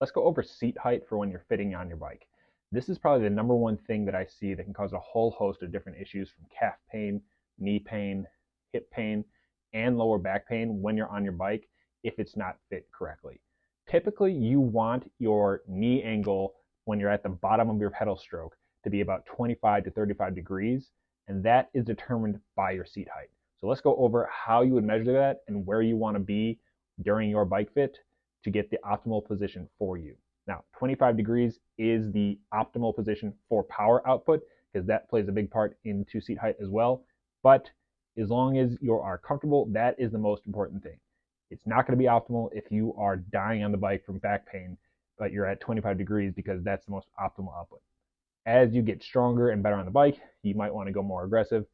Let's go over seat height for when you're fitting on your bike. This is probably the number one thing that I see that can cause a whole host of different issues from calf pain, knee pain, hip pain, and lower back pain when you're on your bike if it's not fit correctly. Typically, you want your knee angle when you're at the bottom of your pedal stroke to be about 25 to 35 degrees, and that is determined by your seat height. So let's go over how you would measure that and where you want to be during your bike fit to get the optimal position for you. Now, 25 degrees is the optimal position for power output because that plays a big part into seat height as well. But as long as you are comfortable, that is the most important thing. It's not going to be optimal if you are dying on the bike from back pain, but you're at 25 degrees because that's the most optimal output. As you get stronger and better on the bike, you might want to go more aggressive,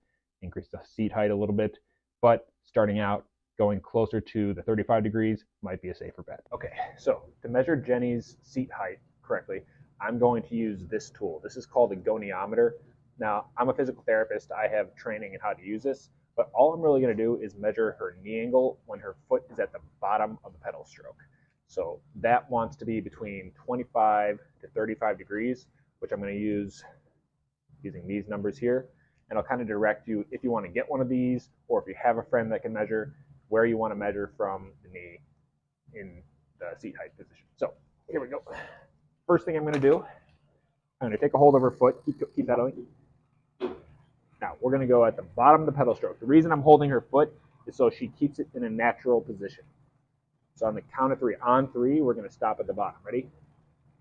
increase the seat height a little bit, but starting out, going closer to the 35 degrees might be a safer bet. Okay, so to measure Jenny's seat height correctly, I'm going to use this tool. This is called a goniometer. Now, I'm a physical therapist. I have training in how to use this, but all I'm really going to do is measure her knee angle when her foot is at the bottom of the pedal stroke. So that wants to be between 25 to 35 degrees, which I'm going to use using these numbers here. And I'll kind of direct you if you want to get one of these or if you have a friend that can measure, where you want to measure from the knee in the seat height position. So here we go. First thing I'm going to do, I'm going to take a hold of her foot, keep pedaling. Now we're going to go at the bottom of the pedal stroke. The reason I'm holding her foot is so she keeps it in a natural position. So on the count of three, on three, we're going to stop at the bottom. Ready?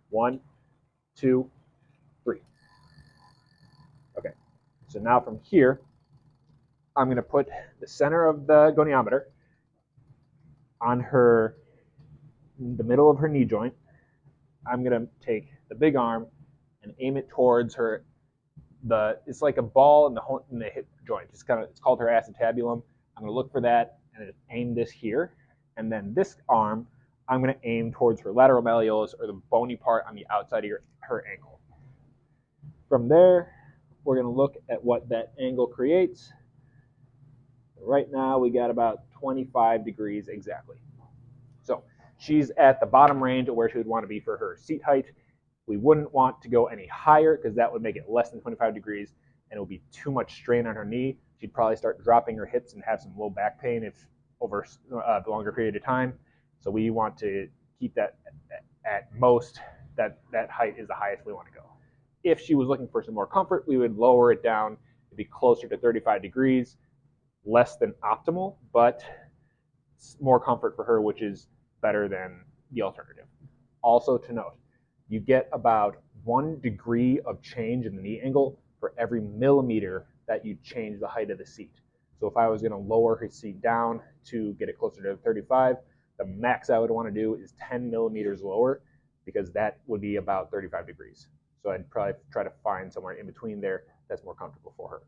1, 2, 3. Okay, so now from here, I'm going to put the center of the goniometer on the middle of her knee joint. I'm going to take the big arm and aim it towards her. It's like a ball in the hip joint. It's called her acetabulum. I'm going to look for that and aim this here. And then this arm, I'm going to aim towards her lateral malleolus, or the bony part on the outside of her ankle. From there, we're going to look at what that angle creates. Right now, we got about 25 degrees exactly. So she's at the bottom range of where she would want to be for her seat height. We wouldn't want to go any higher because that would make it less than 25 degrees and it would be too much strain on her knee. She'd probably start dropping her hips and have some low back pain if over a longer period of time. So we want to keep that at most, that height is the highest we want to go. If she was looking for some more comfort, we would lower it down to be closer to 35 degrees, less than optimal, but more comfort for her, which is better than the alternative. Also to note, you get about 1 degree of change in the knee angle for every millimeter that you change the height of the seat. So if I was going to lower her seat down to get it closer to 35, the max I would want to do is 10 millimeters lower, because that would be about 35 degrees. So I'd probably try to find somewhere in between there that's more comfortable for her.